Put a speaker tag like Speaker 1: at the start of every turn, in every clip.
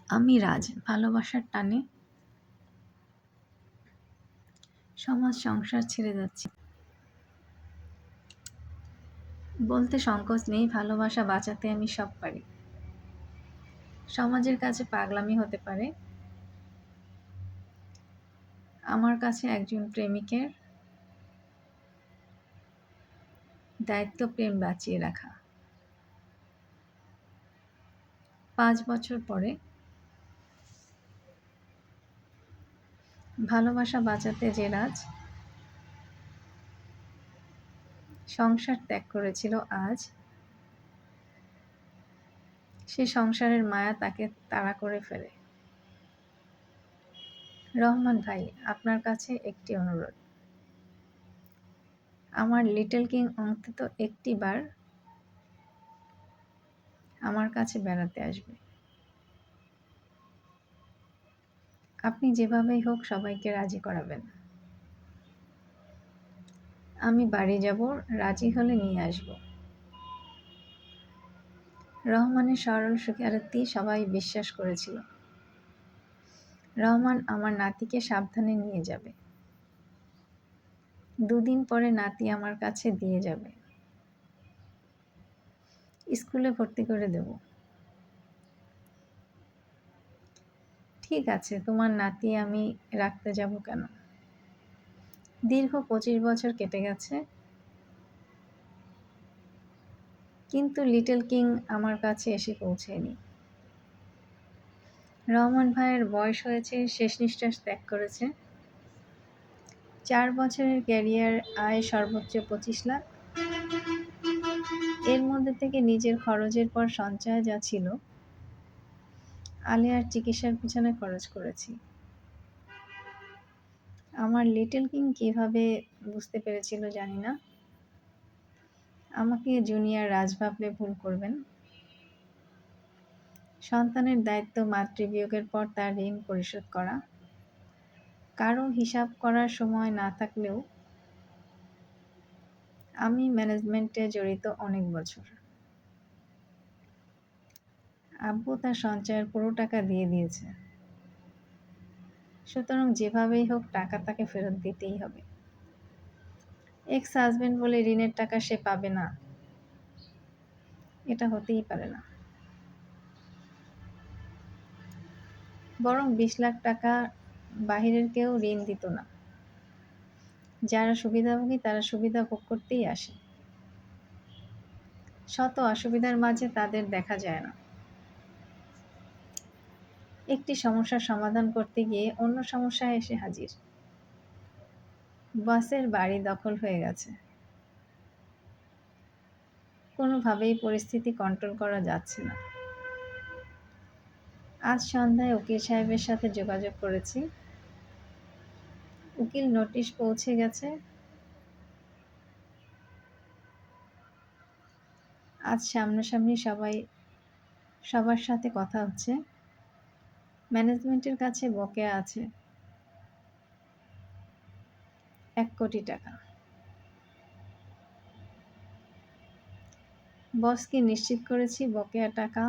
Speaker 1: আমি রাজ, ভালোবাসার টানে সমাজ সংসার ছেড়ে যাচ্ছি। বলতে সংকোচ নেই, ভালোবাসা বাঁচাতে আমি সব পারি। সমাজের কাছে পাগলামি হতে পারে, আমার কাছে একজন প্রেমিকের দায়িত্ব প্রেম বাঁচিয়ে রাখা। ৫ বছর পরে ভালোবাসা বাঁচাতে যে রাজ সংসার ত্যাগ করেছিল, আজ সে সংসারের মায়া তাকে তাড়া করে ফেলে। রহমান ভাই, আপনার কাছে একটি অনুরোধ। আমার লিটল কিং অন্তত একটি বার আমার কাছে বেড়াতে আসবে। আপনি যেভাবেই হোক সবাইকে রাজি করাবেন। আমি বাড়ি যাব, রাজি হলে নিয়ে আসব। রহমানের সরল স্বীকারোক্তি সবাই বিশ্বাস করেছিল। রহমান আমার নাতিকে সাবধানে নিয়ে যাবে। ২ দিন পরে নাতি আমার কাছে দিয়ে যাবে। স্কুলে ভর্তি করে দেব। ঠিক আছে, তোমার নাতি আমি রাখতে যাব কেন? দীর্ঘ ২৫ বছর কেটে গেছে, কিন্তু লিটল কিং আমার কাছে এসে পৌঁছেনি। রহমান ভাইয়ের বয়স হয়েছে, শেষ নিঃশ্বাস ত্যাগ করেছে। ৪ বছরের ক্যারিয়ার, আয় সর্বোচ্চ ২৫ লাখ। এর মধ্যে থেকে নিজের খরচের পর সঞ্চয় যা ছিল, আলিয়ার চিকিৎসার পিছনে খরচ করেছি। আমার লিটল কিং কিভাবে বুঝতে পেরেছিল জানি না। আমাকে জুনিয়র রাজ ভাবলে ভুল করবেন। সন্তানের দায়িত্ব মাতৃবিয়োগের পর তার ঋণ পরিশোধ করা। কারো হিসাব করার সময় না থাকলেও আমি ম্যানেজমেন্টে জড়িত অনেক বছর। আব্বু তার সঞ্চয়ের পুরো টাকা দিয়ে দিয়েছে, সুতরাং যেভাবেই হোক টাকা তাকে ফেরত দিতেই হবে। এক্স হাজবেন্ড বলে ঋণের টাকা সে পাবে না, এটা হতেই পারে না। বরং ২০ লাখ টাকা বাহিরের কেউ ঋণ দিত না। যারা সুবিধাভোগী তারা সুবিধা ভোগ করতেই আসে। শত অসুবিধার মাঝে তাদের দেখা যায় না। একটি সমস্যার সমাধান করতে গিয়ে অন্য সমস্যা এসে হাজির। বসের বাড়ি দখল হয়ে গেছে, কোনোভাবেই পরিস্থিতি কন্ট্রোল করা যাচ্ছে না। আজ সন্ধ্যায় উকিল সাহেবের সাথে যোগাযোগ করেছি। উকিল নোটিশ পৌঁছে গেছে। আজ সামনাসামনি সবার সাথে কথা হচ্ছে। ম্যানেজমেন্টের কাছে বকেয়া আছে ১ কোটি টাকা। বসকে নিশ্চিত করেছি বকেয়া টাকা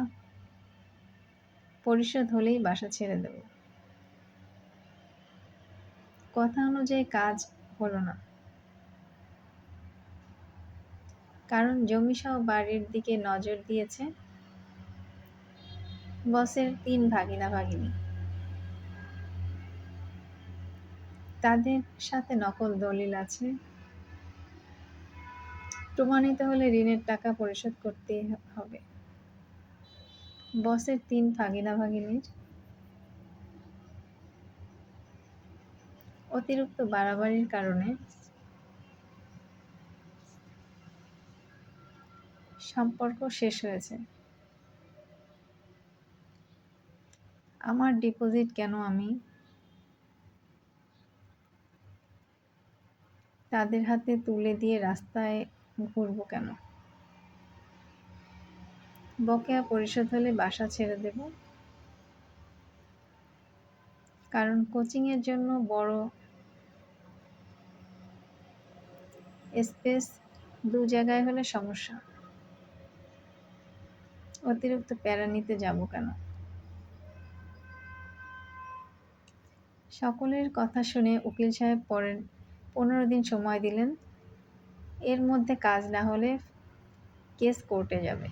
Speaker 1: পরিশোধ হলেই বাসা ছেড়ে দেব। কথা অনুযায়ী কাজ হলো না, কারণ জমিসহ বাড়ির দিকে নজর দিয়েছে বসের ৩ ভাগিনা ভাগিনী। তাদের সাথে নকল দলিল আছে। প্রমাণিত হলে ঋণের টাকা পরিশোধ করতেই হবে। বসের ৩ ভাগিনা ভাগিনীর অতিরিক্ত বাড়াবাড়ির কারণে সম্পর্ক শেষ হয়েছে। আমার ডিপোজিট কেন আমি তাদের হাতে তুলে দিয়ে রাস্তায় ঘুরবো কেন? বকেয়া পরিশোধ হলে বাসা ছেড়ে দেব, কারণ কোচিংয়ের জন্য বড় স্পেস ২ জায়গায় হলে সমস্যা। অতিরিক্ত প্যারা নিতে যাব কেন? সকলের কথা শুনে উকিল সাহেব পরের ১৫ দিন সময় দিলেন। এর মধ্যে কাজ না হলে কেস কোর্টে যাবে।